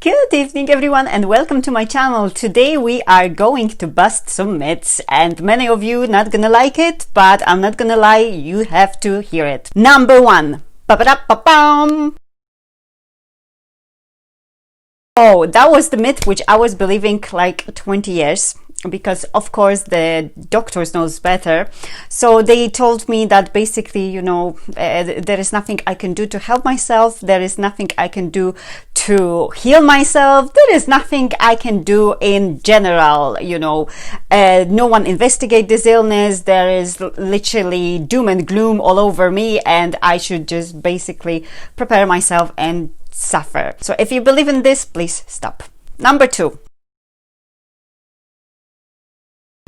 Good evening everyone and welcome to my channel. Today we are going to bust some myths and many of you not gonna like it, but I'm not gonna lie, you have to hear it. Number one. Ba-ba-da-ba-bam. Oh, that was the myth which I was believing like 20 years. Because of course the doctors knows better, so they told me that basically, there is nothing I can do to help myself, there is nothing I can do to heal myself, there is nothing I can do in general, no one investigate this illness, there is literally doom and gloom all over me, and I should just basically prepare myself and suffer. So if you believe in this, please stop. Number two.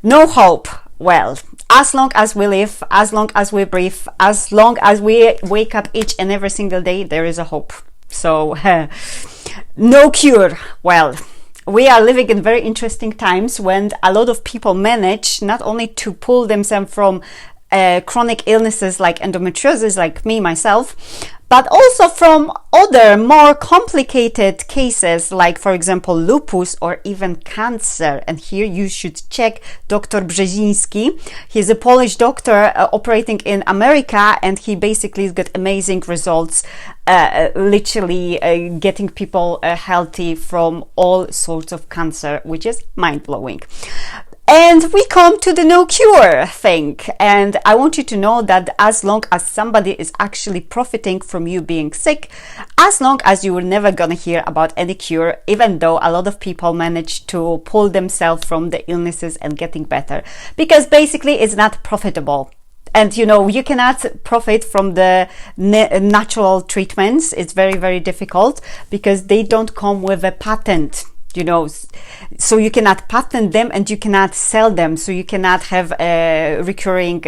No hope. Well, as long as we live, as long as we breathe, as long as we wake up each and every single day, there is a hope. So, no cure. Well, we are living in very interesting times when a lot of people manage not only to pull themselves from chronic illnesses like endometriosis, like me, myself, but also from other more complicated cases like, for example, lupus or even cancer. And here you should check Dr. Brzeziński. He's a Polish doctor operating in America, and he basically got amazing results, literally getting people healthy from all sorts of cancer, which is mind-blowing. And we come to the no cure thing, and I want you to know that as long as somebody is actually profiting from you being sick, as long as you were never gonna hear about any cure, even though a lot of people manage to pull themselves from the illnesses and getting better, because basically it's not profitable. And you cannot profit from the natural treatments. It's very, very difficult because they don't come with a patent. So you cannot patent them and you cannot sell them, so you cannot have a recurring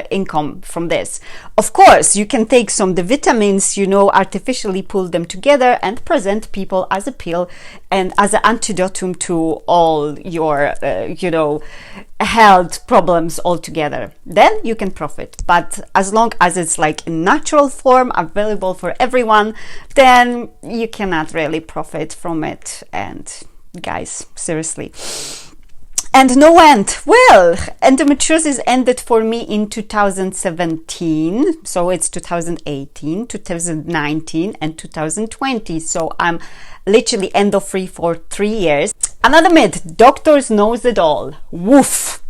income from this. Of course, you can take some the vitamins, artificially pull them together and present people as a pill and as an antidotum to all your, health problems altogether. Then you can profit. But as long as it's like in natural form, available for everyone, then you cannot really profit from it. And guys, seriously. And no end. Well, endometriosis ended for me in 2017, so it's 2018, 2019 and 2020, so I'm literally endo free for 3 years. Another myth: doctors knows it all. Woof.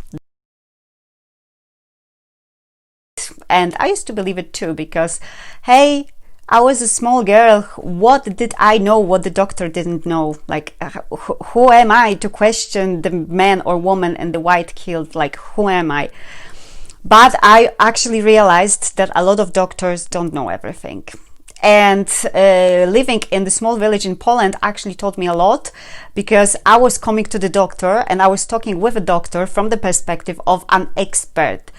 And I used to believe it too, because hey, I was a small girl. What did I know what the doctor didn't know? Like, who am I to question the man or woman in the white kilt? Like, who am I? But I actually realized that a lot of doctors don't know everything. And living in the small village in Poland actually taught me a lot, because I was coming to the doctor and I was talking with a doctor from the perspective of an expert.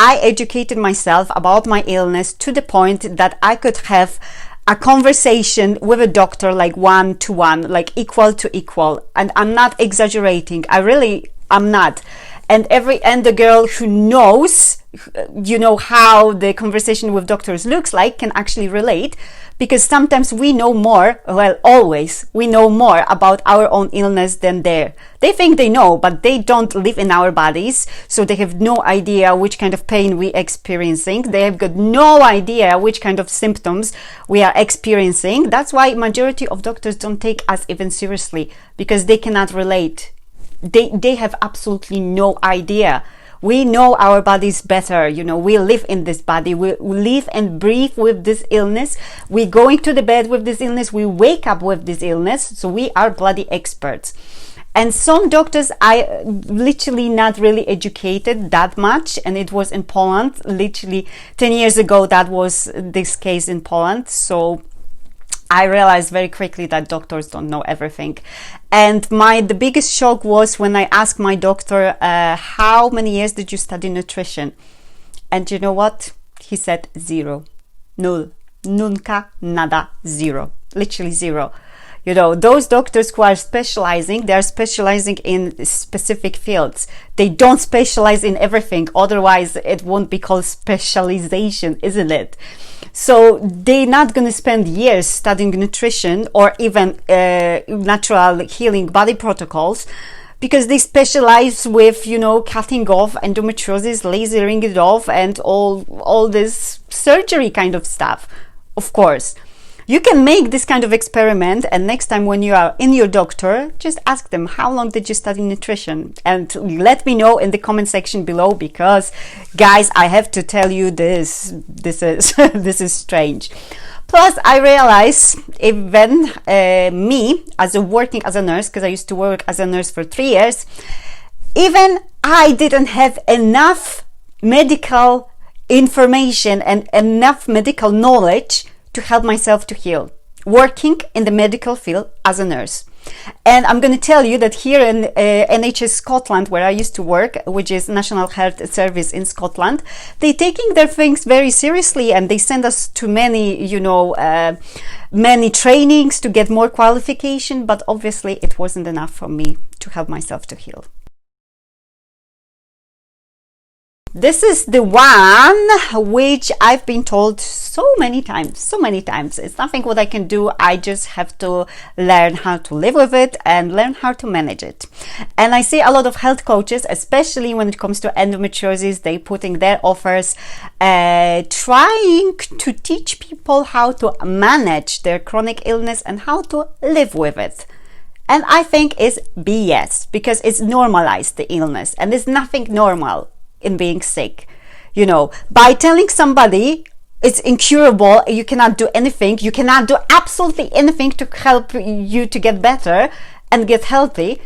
I educated myself about my illness to the point that I could have a conversation with a doctor like one-to-one, like equal to equal. And I'm not exaggerating. I'm not. And the girl who knows, how the conversation with doctors looks like can actually relate, because sometimes we know more, well, always, we know more about our own illness than they think they know, but they don't live in our bodies, so they have no idea which kind of pain we're experiencing. They have got no idea which kind of symptoms we are experiencing. That's why majority of doctors don't take us even seriously, because they cannot relate. They have absolutely no idea. We know our bodies better. We live in this body. We live and breathe with this illness. We're going to the bed with this illness. We wake up with this illness. So we are bloody experts. And some doctors I literally not really educated that much. And it was in Poland. Literally 10 years ago, that was this case in Poland. So I realized very quickly that doctors don't know everything. And the biggest shock was when I asked my doctor, how many years did you study nutrition? And you know what? He said 0. Null. Nunca, nada, 0. Literally 0. You know, those doctors who are specializing, they are specializing in specific fields. They don't specialize in everything. Otherwise, it won't be called specialization, isn't it? So they're not going to spend years studying nutrition or even natural healing body protocols, because they specialize with, you know, cutting off endometriosis, lasering it off, and all this surgery kind of stuff. Of course, you can make this kind of experiment, and next time when you are in your doctor, just ask them, how long did you study nutrition? And let me know in the comment section below, because guys, I have to tell you this is this is strange. Plus, I realize even me, working as a nurse, because I used to work as a nurse for 3 years, even I didn't have enough medical information and enough medical knowledge to help myself to heal, working in the medical field as a nurse. And I'm going to tell you that here in NHS Scotland, where I used to work, which is National Health Service in Scotland, they're taking their things very seriously, and they send us to many, you know, many trainings to get more qualification. But obviously it wasn't enough for me to help myself to heal. This is the one which I've been told so many times. It's nothing what I can do. I just have to learn how to live with it and learn how to manage it. And I see a lot of health coaches, especially when it comes to endometriosis, they putting their offers, trying to teach people how to manage their chronic illness and how to live with it. And I think it's BS, because it's normalized, the illness, and there's nothing normal in being sick. You know, by telling somebody it's incurable, you cannot do anything, you cannot do absolutely anything to help you to get better and get healthy,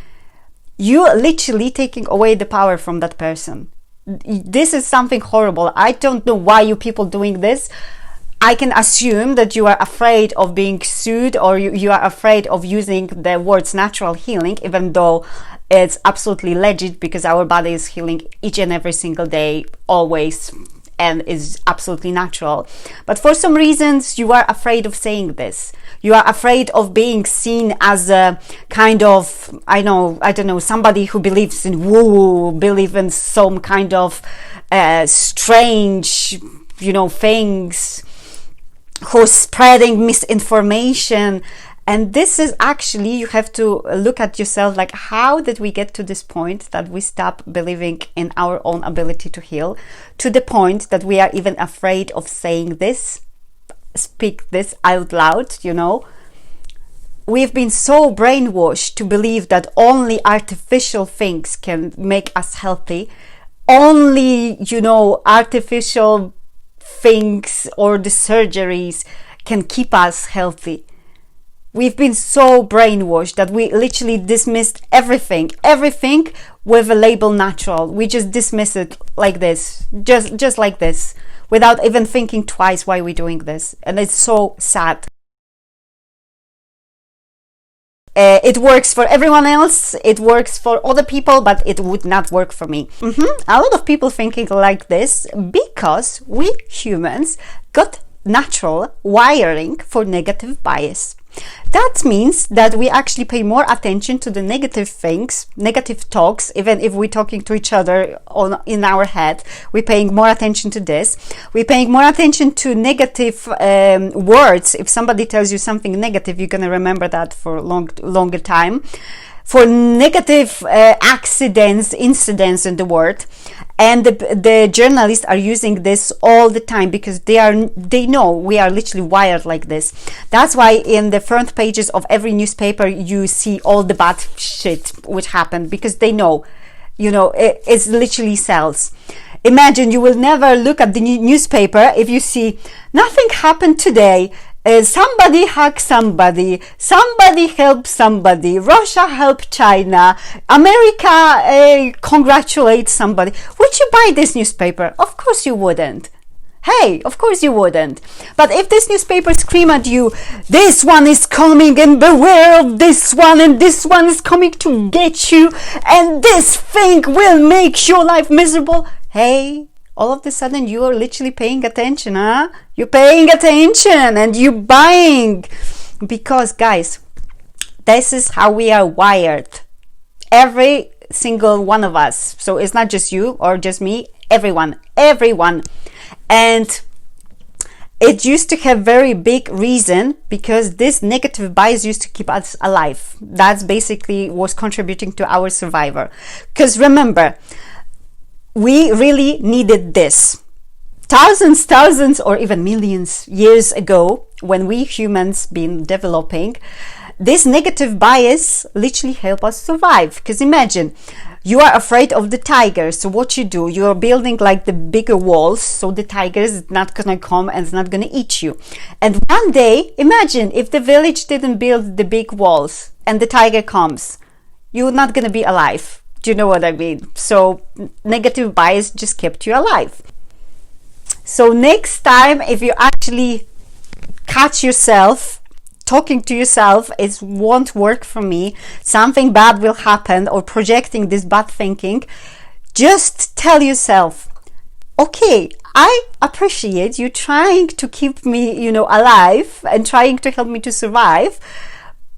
you're literally taking away the power from that person. This is something horrible. I don't know why you people doing this. I can assume that you are afraid of being sued, or you are afraid of using the words natural healing, even though it's absolutely legit, because our body is healing each and every single day, always, and is absolutely natural. But for some reasons, you are afraid of saying this. You are afraid of being seen as a kind of, I don't know, somebody who believes in woo, believe in some kind of strange, you know, things, who's spreading misinformation. And this is actually, you have to look at yourself, like, how did we get to this point that we stop believing in our own ability to heal, to the point that we are even afraid of saying this, speak this out loud, you know? We've been so brainwashed to believe that only artificial things can make us healthy, only, you know, artificial things or the surgeries can keep us healthy. We've been so brainwashed that we literally dismissed everything with a label natural. We just dismiss it like this, just like this, without even thinking twice why we're doing this. And it's so sad. It works for everyone else, it works for other people, but it would not work for me. A lot of people thinking like this because we humans got natural wiring for negative bias. That means that we actually pay more attention to the negative things, negative talks, even if we're talking to each other in our head. We're paying more attention to this. We're paying more attention to negative words. If somebody tells you something negative, you're going to remember that for a longer time. For negative accidents, incidents in the world. And the journalists are using this all the time because they know we are literally wired like this. That's why in the front pages of every newspaper you see all the bad shit which happened, because they know, you know, it's literally sells. Imagine you will never look at the newspaper if you see nothing happened today. Somebody hacked somebody helped somebody, Russia helped China, America congratulates somebody. Would you buy this newspaper? Of course you wouldn't. Hey, of course you wouldn't. But if this newspaper scream at you, this one is coming and beware of this one, and this one is coming to get you, and this thing will make your life miserable, hey, all of a sudden you are literally paying attention, You're paying attention and you're buying. Because guys, This is how we are wired. Every single one of us. So it's not just you or just me, everyone. And it used to have very big reason because this negative bias used to keep us alive. That's basically was contributing to our survival. Because remember, we really needed this. Thousands or even millions years ago, when we humans been developing, this negative bias literally help us survive. Because imagine, you are afraid of the tiger, so what you do, you are building like the bigger walls so the tiger is not gonna come and it's not gonna eat you. And one day, imagine if the village didn't build the big walls and the tiger comes, you're not gonna be alive. Do you know what I mean? So negative bias just kept you alive. So next time, if you actually catch yourself talking to yourself, it won't work for me, something bad will happen, or projecting this bad thinking, just tell yourself, okay, I appreciate you trying to keep me, alive and trying to help me to survive,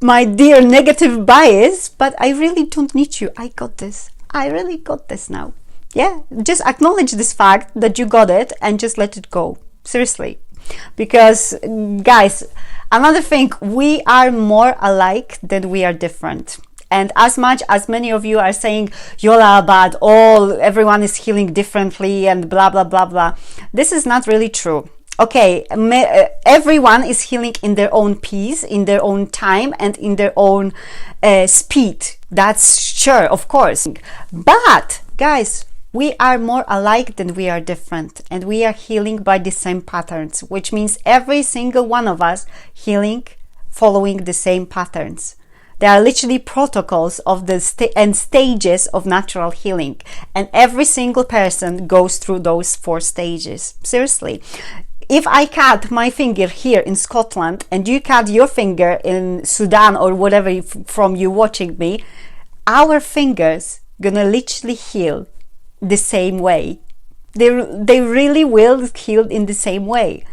my dear negative bias, but I really don't need you. I got this. I really got this now. Yeah, just acknowledge this fact that you got it and just let it go. Seriously. Because guys, another thing, we are more alike than we are different. And as much as many of you are saying, Yola, but everyone is healing differently and blah, blah, blah, blah. This is not really true. Okay, everyone is healing in their own pace, in their own time, and in their own speed. That's sure, of course. But guys, we are more alike than we are different, and we are healing by the same patterns, which means every single one of us healing following the same patterns. There are literally protocols of the stages of natural healing, and every single person goes through those 4 stages. Seriously. If I cut my finger here in Scotland and you cut your finger in Sudan or whatever from you watching me, our fingers gonna literally heal the same way. They really will heal in the same way.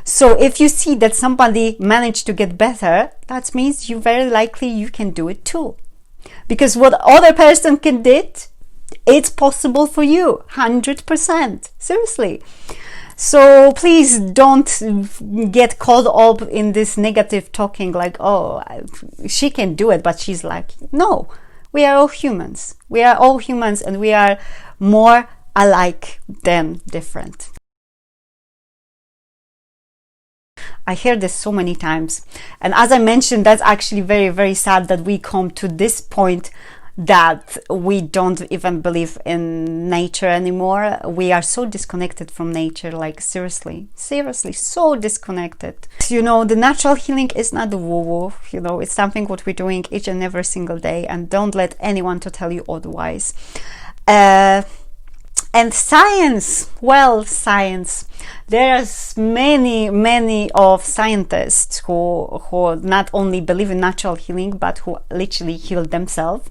So if you see that somebody managed to get better, that means you very likely you can do it too. Because what other person can did, it's possible for you, 100%. Seriously. So please don't get caught up in this negative talking like, oh, she can do it, but she's like, no, we are all humans. We are all humans, and we are more alike than different. I hear this so many times. And as I mentioned, that's actually very, very sad that we come to this point that we don't even believe in nature anymore. We are so disconnected from nature, like seriously, so disconnected. The natural healing is not the woo-woo, it's something what we're doing each and every single day, and don't let anyone to tell you otherwise. And science, there's many of scientists who not only believe in natural healing, but who literally heal themselves.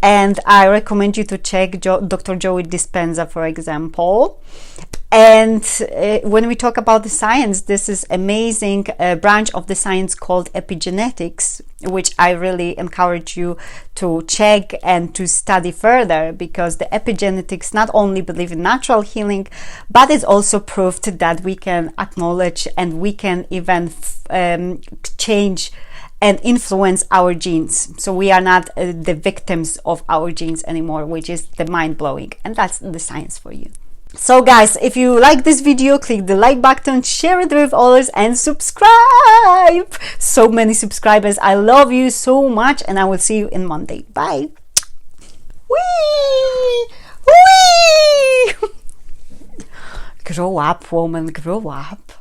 And I recommend you to check Dr. Joey Dispenza, for example. And when we talk about the science, this is amazing branch of the science called epigenetics, which I really encourage you to check and to study further, because the epigenetics not only believe in natural healing, but it's also proved that we can acknowledge and we can even change and influence our genes. So we are not the victims of our genes anymore, which is the mind-blowing. And that's the science for you. So guys, if you like this video, click the like button, share it with others, and subscribe. So many subscribers. I love you so much, and I will see you in Monday. Bye. Whee! Whee! Grow up, woman, grow up.